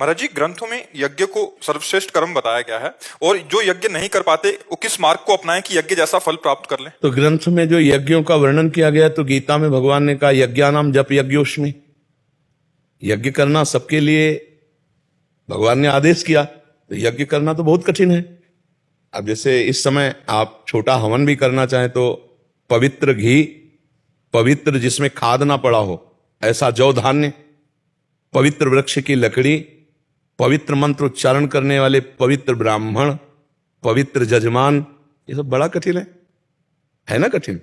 महाराज जी, ग्रंथों में यज्ञ को सर्वश्रेष्ठ कर्म बताया गया है और जो यज्ञ नहीं कर पाते वो किस मार्ग को अपनाएं कि यज्ञ जैसा फल प्राप्त कर लें। तो ग्रंथ में जो यज्ञों का वर्णन किया गया तो गीता में भगवान ने कहा यज्ञानाम जप यज्ञोष्मी। यज्ञ करना सबके लिए भगवान ने आदेश किया, तो यज्ञ करना तो बहुत कठिन है। अब जैसे इस समय आप छोटा हवन भी करना चाहें तो पवित्र घी, पवित्र जिसमें खाद ना पड़ा हो ऐसा जौ धान्य, पवित्र वृक्ष की लकड़ी, पवित्र मंत्र उच्चारण करने वाले पवित्र ब्राह्मण, पवित्र जजमान, ये सब बड़ा कठिन है ना कठिन।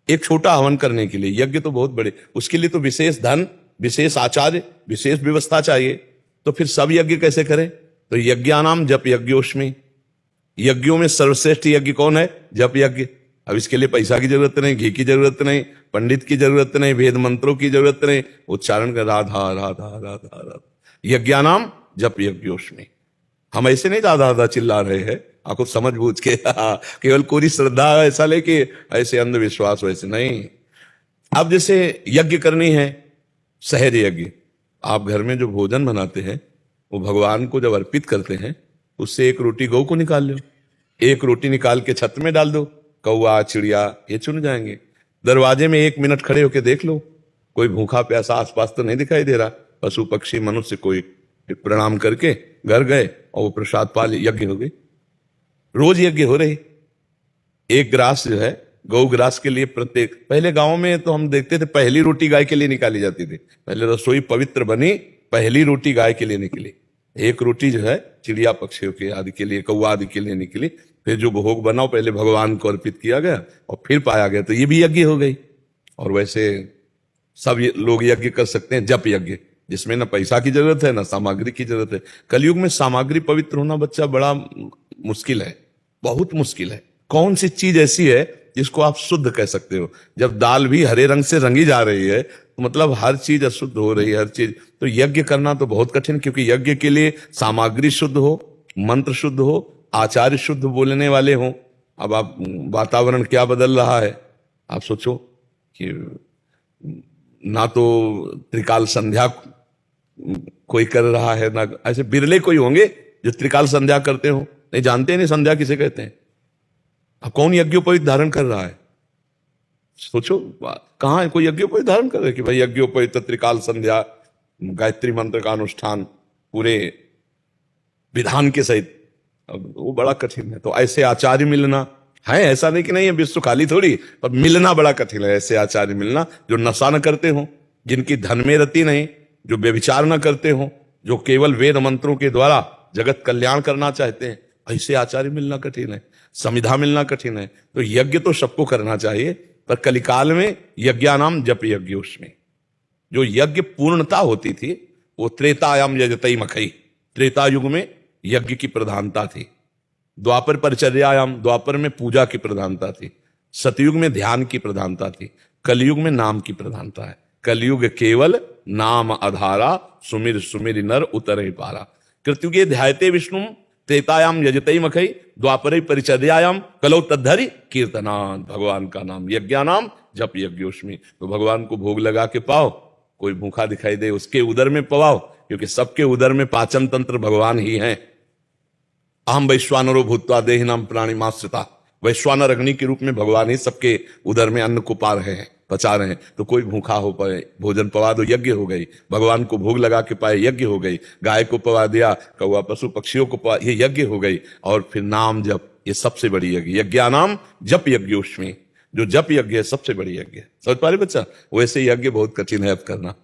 एक छोटा हवन करने के लिए यज्ञ तो बहुत बड़े, उसके लिए तो विशेष धन, विशेष आचार्य, विशेष व्यवस्था चाहिए। तो फिर सब यज्ञ कैसे करें? तो यज्ञानाम जप यज्ञोष्मी। यज्ञों में सर्वश्रेष्ठ यज्ञ कौन है? जप यज्ञ। अब इसके लिए पैसा की जरूरत नहीं, घी की जरूरत नहीं, पंडित की जरूरत नहीं, वेद मंत्रों की जरूरत नहीं, उच्चारण कर राधा राधा राधा राधा। यज्ञानाम जप यज्ञोष्मी। हम ऐसे नहीं राधा राधा चिल्ला रहे हैं आपको समझ बूझ के केवल कोरी श्रद्धा ऐसा लेके, ऐसे अंधविश्वास वैसे नहीं। अब जैसे यज्ञ करनी है, सहज यज्ञ, आप घर में जो भोजन बनाते हैं वो भगवान को जब अर्पित करते हैं, उससे एक रोटी गौ को निकाल लो, एक रोटी निकाल के छत में डाल दो, कौवा चिड़िया ये चुन जाएंगे। दरवाजे में 1 मिनट खड़े होके देख लो, कोई भूखा प्यासा आसपास तो नहीं दिखाई दे रहा। पशु पक्षी मनुष्य कोई प्रणाम करके घर गए और वो प्रसाद पा ले, यज्ञ हो गई। रोज यज्ञ हो रही। एक ग्रास जो है गौ ग्रास के लिए प्रत्येक, पहले गांव में तो हम देखते थे पहली रोटी गाय के लिए निकाली जाती थी। पहले रसोई पवित्र बनी, पहली रोटी गाय के लिए निकली, एक रोटी जो है चिड़िया पक्षियों के आदि के लिए, कौवा आदि के लिए निकली। फिर जो भोग बनाओ पहले भगवान को अर्पित किया गया और फिर पाया गया, तो ये भी यज्ञ हो गई। और वैसे सब लोग यज्ञ कर सकते हैं, जप यज्ञ, जिसमें ना पैसा की जरूरत है ना सामग्री की जरूरत है। कलयुग में सामग्री पवित्र होना बच्चा बड़ा मुश्किल है, बहुत मुश्किल है। कौन सी चीज ऐसी है जिसको आप शुद्ध कह सकते हो? जब दाल भी हरे रंग से रंगी जा रही है तो मतलब हर चीज अशुद्ध हो रही है, हर चीज। तो यज्ञ करना तो बहुत कठिन, क्योंकि यज्ञ के लिए सामग्री शुद्ध हो, मंत्र शुद्ध हो, आचार्य शुद्ध बोलने वाले हों। अब आप वातावरण क्या बदल रहा है, आप सोचो कि ना तो त्रिकाल संध्या कोई कर रहा है, ना ऐसे बिरले कोई होंगे जो त्रिकाल संध्या करते हो, नहीं जानते नहीं संध्या किसे कहते हैं। अब कौन यज्ञोपवीत धारण कर रहा है? सोचो कहां है कोई यज्ञोपवीत धारण कर रहा है कि भाई यज्ञोपवीत त्रिकाल संध्या, गायत्री मंत्र का अनुष्ठान पूरे विधान के सहित। अब वो बड़ा कठिन है। तो ऐसे आचार्य मिलना है, ऐसा नहीं कि नहीं है, विश्व खाली थोड़ी, पर मिलना बड़ा कठिन है। ऐसे आचार्य मिलना जो नशा न करते हो, जिनकी धन में रति नहीं, जो व्यभिचार न करते हो, जो केवल वेद मंत्रों के द्वारा जगत कल्याण करना चाहते हैं, ऐसे आचार्य मिलना कठिन है। समिधा मिलना कठिन है। तो यज्ञ तो सबको करना चाहिए, पर कलिकाल में यज्ञानाम जप यज्ञोष्मी। जो यज्ञ पूर्णता होती थी वो त्रेतायाम यजतई मखई, त्रेता युग में यज्ञ की प्रधानता थी। द्वापर परिचर्यायाम, द्वापर में पूजा की प्रधानता थी। सतयुग में ध्यान की प्रधानता थी। कलयुग में नाम की प्रधानता है। कलयुग केवल नाम आधारा, सुमिर सुमिर नर उतरे पारा। कृत्युगे ध्यायते विष्णु, त्रेतायाम यजतई मखई, द्वापरे परिचर्यायाम, कलौ तद्धरि कीर्तनात्। भगवान का नाम यज्ञानाम जप यज्ञोष्मी। तो भगवान को भोग लगा के पाओ, कोई भूखा दिखाई दे उसके उदर में पवाओ, क्योंकि सबके उदर में पाचन तंत्र भगवान ही हैं। अहम वैश्वानरो भूत्वा देहिनाम प्राणिमाश्रिता। वैश्वानर अग्नि के रूप में भगवान ही सबके उदर में अन्न को पा रहे हैं, पचा रहे हैं। तो कोई भूखा हो पाए, भोजन पवा दो, यज्ञ हो गई। भगवान को भोग लगा के पाए, यज्ञ हो गई। गाय को पवा दिया, कौवा पशु पक्षियों को पवा, ये यज्ञ हो गई। और फिर नाम जप, ये सबसे बड़ी यज्ञ। यज्ञानाम जप यज्ञोष्मी। जो जप यज्ञ है सबसे बड़ी यज्ञ है। समझ पा रहे बच्चा? वैसे यज्ञ बहुत कठिन है अब करना,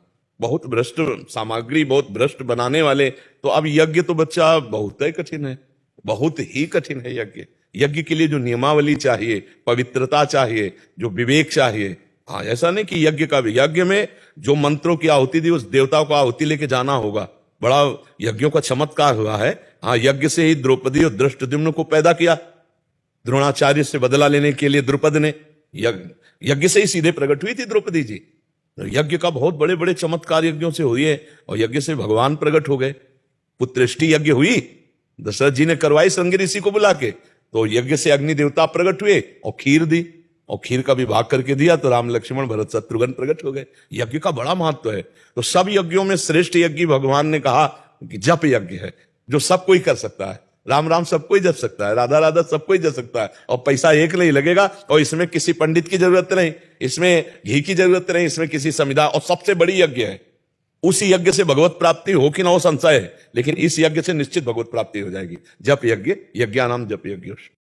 बहुत भ्रष्ट सामग्री, बहुत भ्रष्ट बनाने वाले। तो अब यज्ञ तो बच्चा बहुत ही कठिन है, बहुत ही कठिन है यज्ञ। यज्ञ के लिए जो नियमावली चाहिए, पवित्रता चाहिए, जो विवेक चाहिए। हाँ, ऐसा नहीं कि यज्ञ में जो मंत्रों की आहुति दी उस देवता को आहुति लेके जाना होगा। बड़ा यज्ञों का चमत्कार हुआ है। हाँ, यज्ञ से ही द्रौपदी और धृष्टद्युम्न को पैदा किया। द्रोणाचार्य से बदला लेने के लिए द्रुपद ने, यज्ञ से ही सीधे प्रकट हुई थी द्रौपदी जी। तो यज्ञ का बहुत बड़े बड़े चमत्कार यज्ञों से हुई है, और यज्ञ से भगवान प्रकट हो गए। पुत्रेष्टि यज्ञ हुई, दशरथ जी ने करवाई संग ऋषि को बुला के, तो यज्ञ से अग्नि देवता प्रकट हुए और खीर दी, और खीर का विभाग करके दिया तो राम लक्ष्मण भरत शत्रुघ्न प्रकट हो गए। यज्ञ का बड़ा महत्व है। तो सब यज्ञों में श्रेष्ठ यज्ञ भगवान ने कहा कि जप यज्ञ है जो सब कोई कर सकता है। राम राम सब कोई जप सकता है, राधा राधा सब कोई जप सकता है, और पैसा एक नहीं लगेगा, और इसमें किसी पंडित की जरूरत नहीं, इसमें घी की जरूरत नहीं, इसमें किसी संविदा, और सबसे बड़ी यज्ञ है। उस यज्ञ से भगवत प्राप्ति हो कि ना हो संशय है, लेकिन इस यज्ञ से निश्चित भगवत प्राप्ति हो जाएगी। जप यज्ञ, यज्ञानाम जप यज्ञ।